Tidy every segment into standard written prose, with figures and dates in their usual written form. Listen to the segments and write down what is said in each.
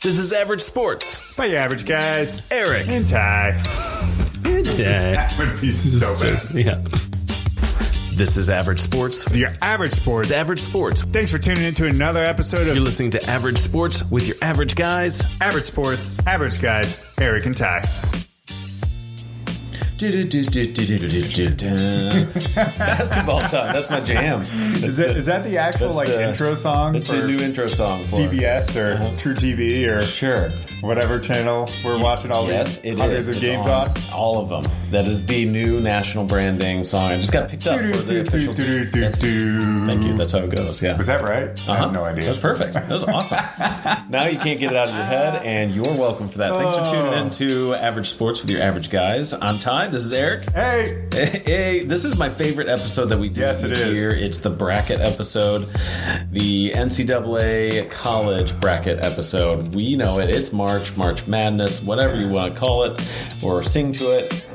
This is Average Sports. By your average guys. Eric. And Ty. That would be so bad. Yeah. This is Average Sports. Your average sports. Average Sports. Thanks for tuning in to another episode of You're listening to Average Sports with your average guys. Average Sports, average guys, Eric and Ty. It's basketball time. That's my jam. Is that the actual intro song? That's the new intro song for CBS or True TV or sure whatever channel we're watching all these hundreds of games on? All of them. That is the new national branding song. I just got picked up for the official. Thank you. That's how it goes. Yeah. Was that right? I have no idea. That was perfect. That was awesome. Now you can't get it out of your head, and you're welcome for that. Thanks for tuning in to Average Sports with your average guys. I'm Ty. This is Eric. Hey. Hey, this is my favorite episode that we do here. It's the bracket episode, the NCAA college bracket episode. We know it. It's March Madness, whatever you want to call it, or sing to it.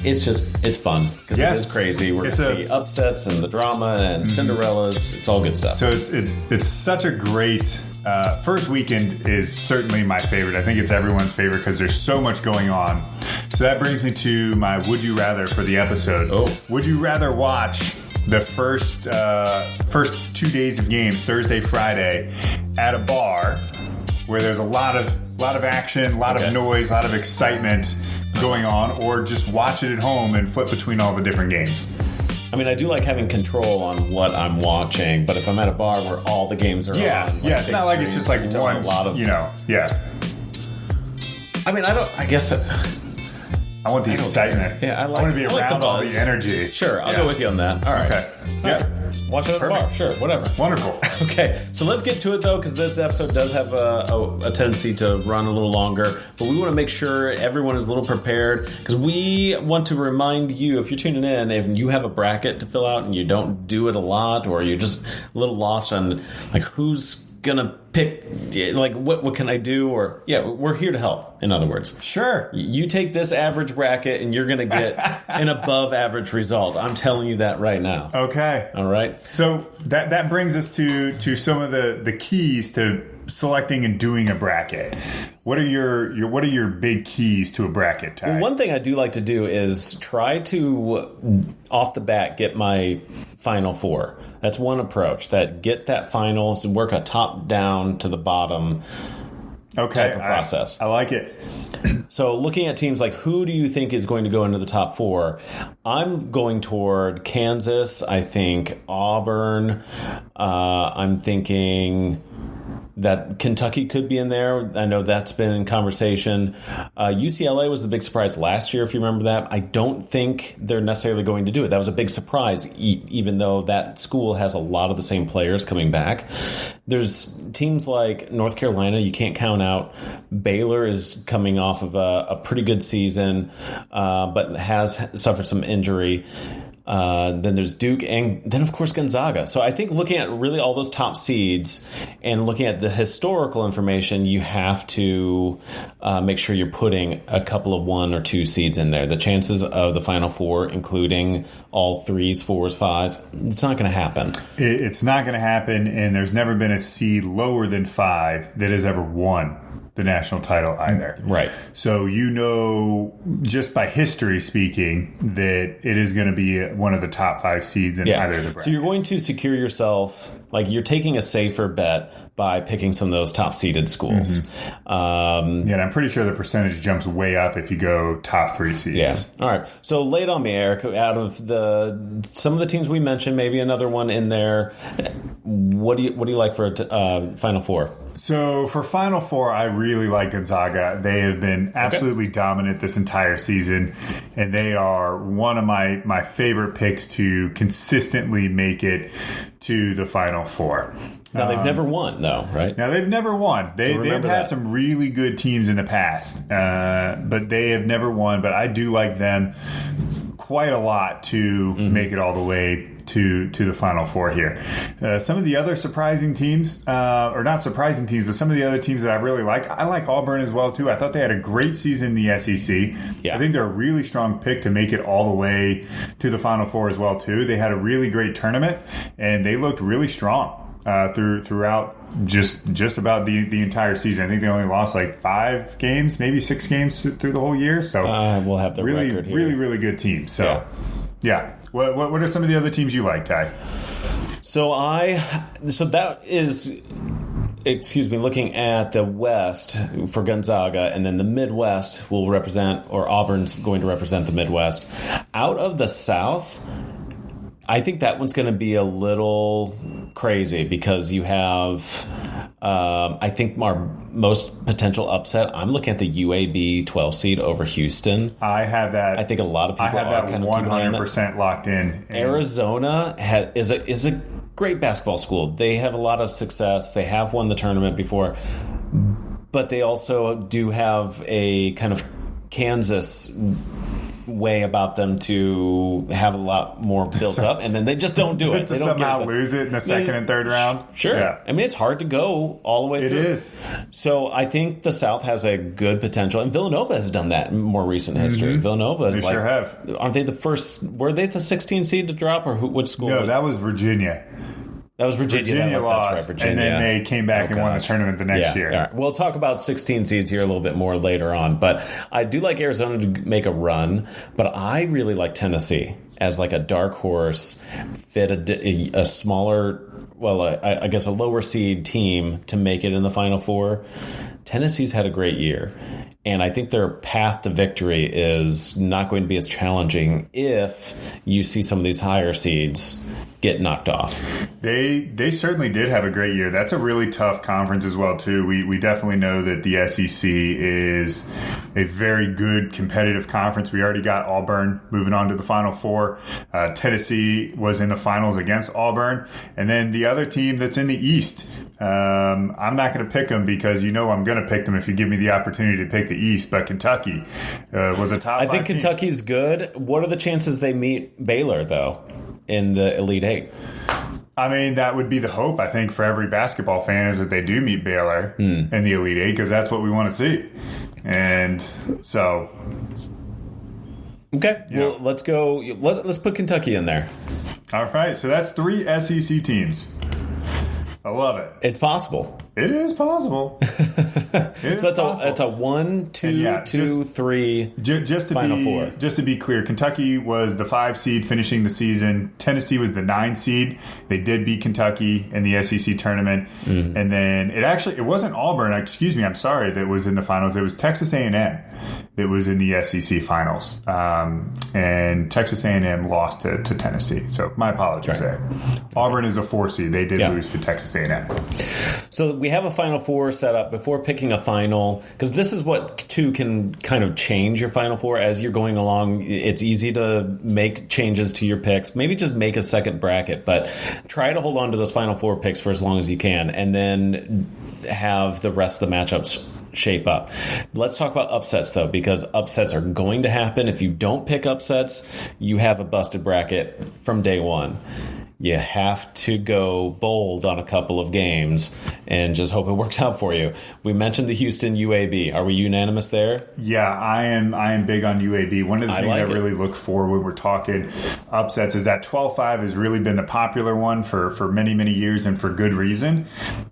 It's fun because it is crazy. We're going to see upsets and the drama and Cinderellas. It's all good stuff. So it's such a great first weekend is certainly my favorite. I think it's everyone's favorite because there's so much going on. So that brings me to my would you rather for the episode. Oh, would you rather watch the first 2 days of games, Thursday, Friday, at a bar where there's a lot of action, a lot of noise, a lot of excitement going on, or just watch it at home and flip between all the different games? I mean, I do like having control on what I'm watching, but if I'm at a bar where all the games are on, it's not like it's just like one, I mean, I guess I want the excitement. Yeah, I want to be around all the energy. Sure, I'll go with you on that. All right. Okay. Yeah. Watch it at the bar. Sure, whatever. Wonderful. Okay, so let's get to it, though, because this episode does have a tendency to run a little longer. But we want to make sure everyone is a little prepared, because we want to remind you, if you're tuning in, if you have a bracket to fill out and you don't do it a lot, or you're just a little lost on like who's gonna pick, like what can I do, or we're here to help, in other words. Sure. You take this average bracket and you're gonna get an above average result. I'm telling you that right now. Okay. All right. So that brings us to some of the keys to selecting and doing a bracket. What are your big keys to a bracket, Ty? Well, one thing I do like to do is try to off the bat get my Final Four. That's one approach. Get that finals and work a top down to the bottom type of process. I like it. So looking at teams like who do you think is going to go into the top four? I'm going toward Kansas. I think Auburn. I'm thinking that Kentucky could be in there. I know that's been in conversation. UCLA was the big surprise last year, if you remember that. I don't think they're necessarily going to do it. That was a big surprise, even though that school has a lot of the same players coming back. There's teams like North Carolina you can't count out. Baylor is coming off of a pretty good season, but has suffered some injury. Then there's Duke, and then of course Gonzaga. So I think looking at really all those top seeds and looking at the historical information, you have to make sure you're putting a couple of 1 or 2 seeds in there. The chances of the Final Four, including all 3s, 4s, 5s, it's not going to happen. It's not going to happen, and there's never been a seed lower than 5 that has ever won the national title either. Right. So just by history speaking, that it is going to be one of the top 5 seeds in either of the brackets. So you're going to secure yourself, like you're taking a safer bet by picking some of those top seeded schools. Mm-hmm. And I'm pretty sure the percentage jumps way up if you go top 3 seeds. Yeah. All right. So lay it on me, Eric. Out of some of the teams we mentioned, maybe another one in there. What do you like for a Final Four? So for Final Four, I really like Gonzaga. They have been absolutely dominant this entire season, and they are one of my favorite picks to consistently make it to the Final Four. Now, they've never won, though, right? Now, they've never won. They've had some really good teams in the past, but they have never won. But I do like them quite a lot to make it all the way to the Final Four here. Some of the other surprising teams, or not surprising teams, but some of the other teams that I really like, I like Auburn as well, too. I thought they had a great season in the SEC. Yeah. I think they're a really strong pick to make it all the way to the Final Four as well, too. They had a really great tournament, and they looked really strong. throughout just about the entire season. I think they only lost like 5 games, maybe 6 games through the whole year. So we'll have the really, record here. really good team. So yeah. What are some of the other teams you like, Ty? So that is, looking at the West for Gonzaga, and then the Midwest will represent, or Auburn's going to represent the Midwest. Out of the South, I think that one's going to be a little crazy because you have, I think our most potential upset, I'm looking at the UAB 12 seed over Houston. I have that. I think a lot of people I have are that kind of 100% locked in. Arizona is a great basketball school. They have a lot of success. They have won the tournament before, but they also do have a kind of Kansas way about them to have a lot more built up, and then they just don't do it. To they don't somehow lose it in the second and third round. Sure. Yeah. I mean, it's hard to go all the way through. It is. So I think the South has a good potential, and Villanova has done that in more recent history. Villanova is sure have. Aren't they the first? Were they the 16 seed to drop, or which school? No, that was Virginia. That was Virginia. Virginia lost, that's right, Virginia. and then they came back and won the tournament the next year. Right. We'll talk about 16 seeds here a little bit more later on, but I do like Arizona to make a run, but I really like Tennessee as like a dark horse, fit a smaller, I guess a lower seed team to make it in the Final Four. Tennessee's had a great year, and I think their path to victory is not going to be as challenging if you see some of these higher seeds get knocked off. They certainly did have a great year. That's a really tough conference as well, too. We definitely know that the SEC is a very good competitive conference. We already got Auburn moving on to the Final Four. Tennessee was in the finals against Auburn. And then the other team that's in the East, I'm not going to pick them because I'm going to pick them if you give me the opportunity to pick the East. But Kentucky was a top 5 I think team. Kentucky's good. What are the chances they meet Baylor, though, in the Elite Eight? I mean, that would be the hope, I think, for every basketball fan is that they do meet Baylor in the Elite Eight because that's what we want to see. And so... Okay, well, let's go. Let's put Kentucky in there. All right, so that's 3 SEC teams. I love it. It's possible. It is possible. That's a 1, 2, 2, 3 Final Four. Just to be clear, Kentucky was the 5 seed finishing the season. Tennessee was the 9 seed. They did beat Kentucky in the SEC tournament. And then it wasn't Auburn, I'm sorry, that was in the finals. It was Texas A&M that was in the SEC finals. And Texas A&M lost to Tennessee. So my apologies there. Auburn is a 4 seed. They did lose to Texas A&M. So we have a Final Four set up before picking a final, because this is what too can kind of change your Final Four as you're going along. It's easy to make changes to your picks. Maybe just make a second bracket, but try to hold on to those Final Four picks for as long as you can, and then have the rest of the matchups shape up. Let's talk about upsets, though, because upsets are going to happen. If you don't pick upsets, you have a busted bracket from day one. You have to go bold on a couple of games and just hope it works out for you. We mentioned the Houston UAB. Are we unanimous there? Yeah, I am big on UAB. One of the things I really look for when we're talking upsets is that 12-5 has really been the popular one for many, many years and for good reason.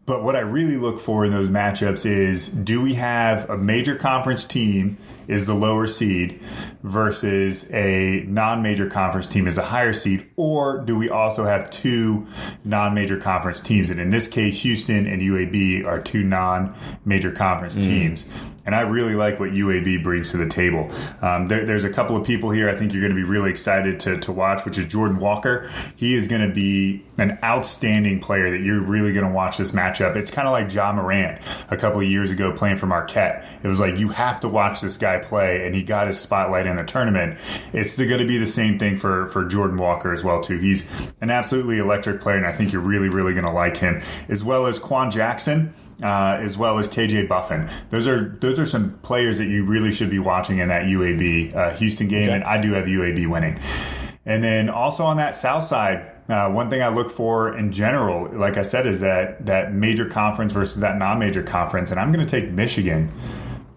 But what I really look for in those matchups is, do we have a major conference team is the lower seed versus a non-major conference team is a higher seed, or do we also have 2 non-major conference teams? And in this case, Houston and UAB are 2 non-major conference teams. And I really like what UAB brings to the table. There's a couple of people here I think you're going to be really excited to watch, which is Jordan Walker. He is going to be an outstanding player that you're really going to watch this matchup. It's kind of like Ja Morant a couple of years ago playing for Marquette. It was like, you have to watch this guy play, and he got his spotlight in the tournament. It's going to be the same thing for Jordan Walker as well, too. He's an absolutely electric player, and I think you're really, really going to like him, as well as Quan Jackson. As well as KJ Buffin. Those are some players that you really should be watching in that UAB Houston game, and I do have UAB winning. And then also on that south side, one thing I look for in general, like I said, is that major conference versus that non-major conference, and I'm going to take Michigan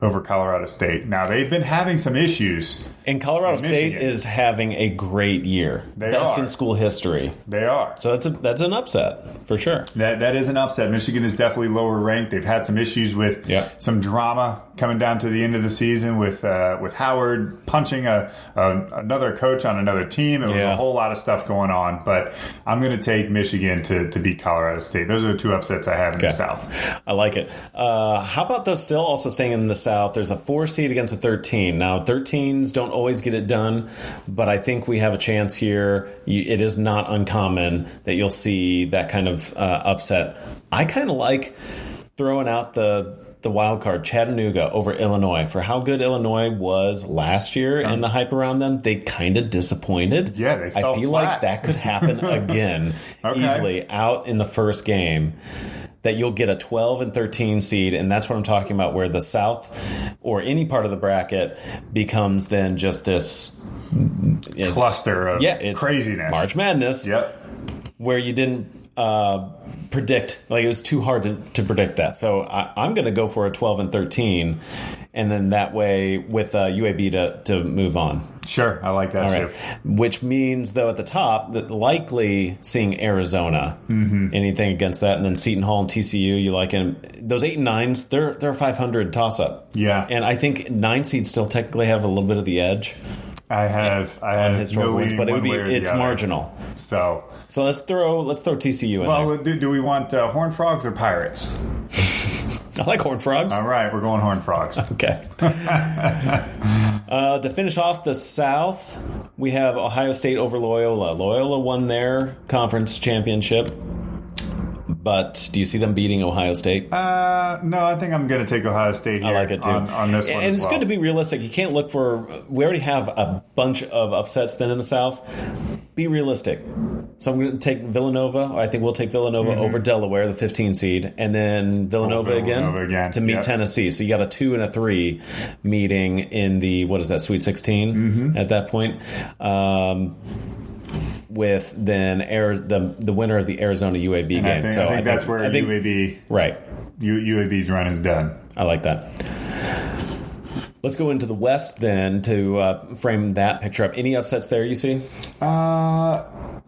over Colorado State. Now, they've been having some issues. And Colorado State Michigan is having a great year. They Best are. in school history. They are. So that's an upset, for sure. That is an upset. Michigan is definitely lower ranked. They've had some issues with some drama coming down to the end of the season with Howard punching another coach on another team. It was a whole lot of stuff going on. But I'm going to take Michigan to beat Colorado State. Those are the two upsets I have in the South. I like it. How about those still also staying in the South? There's a 4 seed against a 13. Now, 13s don't always get it done, but I think we have a chance here. It is not uncommon that you'll see that kind of upset. I kind of like throwing out the wild card, Chattanooga over Illinois. For how good Illinois was last year and the hype around them, they kind of disappointed. Yeah, they fell I feel flat. like that could happen again easily out in the first game. That you'll get a 12 and 13 seed, and that's what I'm talking about, where the South or any part of the bracket becomes then just this cluster of craziness. March Madness. Yep. Where you didn't predict, like it was too hard to predict that. So I'm going to go for a 12 and 13, and then that way with UAB to move on. Sure, I like that too. Which means, though, at the top, that likely seeing Arizona. Anything against that, and then Seton Hall and TCU, you like them. Those 8 and 9s, they're a 500 toss-up. Yeah, and I think 9 seeds still technically have a little bit of the edge. I have historical wins, but it's marginal. So let's throw TCU in there. Well, do we want Horned Frogs or Pirates? I like Horned Frogs. All right, we're going Horned Frogs. Okay. To finish off the South, we have Ohio State over Loyola. Loyola won their conference championship. But do you see them beating Ohio State? No, I think I'm going to take Ohio State here. I like it too. On this one, and it's good to be realistic. You can't look for. We already have a bunch of upsets then in the South. Be realistic. So I'm going to take Villanova. I think we'll take Villanova over Delaware, the 15 seed, and then Villanova again to meet Tennessee. So you got a 2 and a 3 meeting in the Sweet 16 at that point. With then the winner of the Arizona UAB game. I think that's where UAB UAB's run is done. I like that. Let's go into the West then to frame that picture up. Any upsets there you see?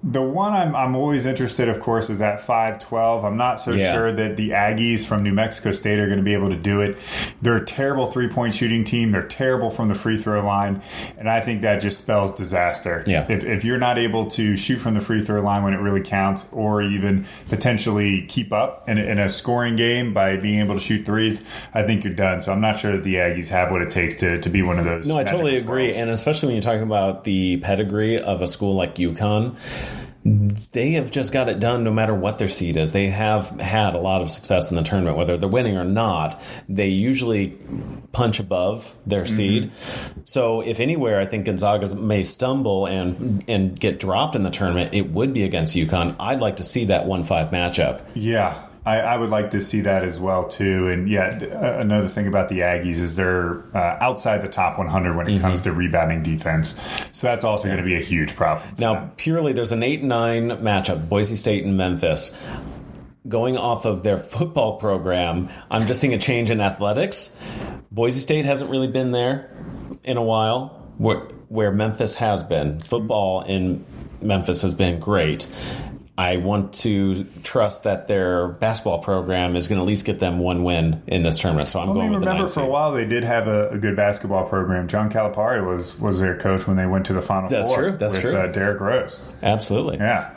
The one I'm always interested, of course, is that 5-12. I'm not so sure that the Aggies from New Mexico State are going to be able to do it. They're a terrible three-point shooting team. They're terrible from the free throw line, and I think that just spells disaster. Yeah. If you're not able to shoot from the free throw line when it really counts, or even potentially keep up in a scoring game by being able to shoot threes, I think you're done. So I'm not sure that the Aggies have what it takes to be one of those. No, I totally agree. And especially when you're talking about the pedigree of a school like UConn, they have just got it done no matter what their seed is. They have had a lot of success in the tournament, whether they're winning or not. They usually punch above their seed. So if anywhere, I think Gonzaga may stumble and get dropped in the tournament, it would be against UConn. I'd like to see that 1-5 matchup. Yeah. I would like to see that as well, too. And, another thing about the Aggies is they're outside the top 100 when it comes to rebounding defense. So that's also going to be a huge problem. Now, purely, there's an 8-9 matchup, Boise State and Memphis. Going off of their football program, I'm just seeing a change in athletics. Boise State hasn't really been there in a while, where Memphis has been. Football in Memphis has been great. I want to trust that their basketball program is going to at least get them one win in this tournament. So I'm going with the 9 seed. For a while they did have a good basketball program. John Calipari was their coach when they went to the Final Four. That's true. Derrick Rose. Absolutely. Yeah.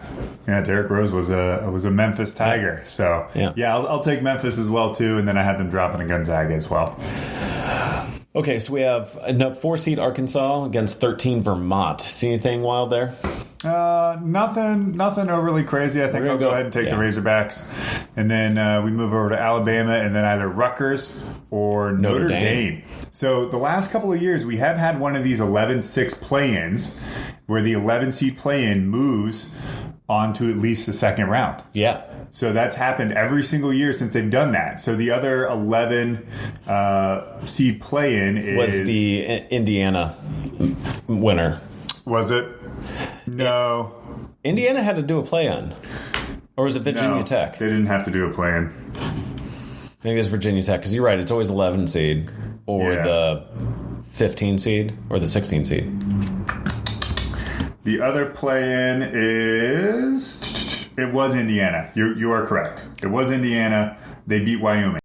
Derrick Rose was a Memphis Tiger. So I'll take Memphis as well too, and then I have them dropping a Gonzaga as well. Okay, so we have a 4-seed Arkansas against 13 Vermont. See anything wild there? Nothing overly crazy. I think I'll go ahead and take the Razorbacks. And then we move over to Alabama and then either Rutgers or Notre Dame. So the last couple of years, we have had one of these 11-6 play-ins where the 11-seed play-in moves on to at least the second round. Yeah. So that's happened every single year since they've done that. So the other 11 seed play-in was the Indiana winner. Was it? No. Indiana had to do a play-in. Or was it Virginia Tech? They didn't have to do a play-in. Maybe it's Virginia Tech, because you're right. It's always 11 seed or the 15 seed or the 16 seed. The other play-in is... It was Indiana. You are correct. It was Indiana. They beat Wyoming.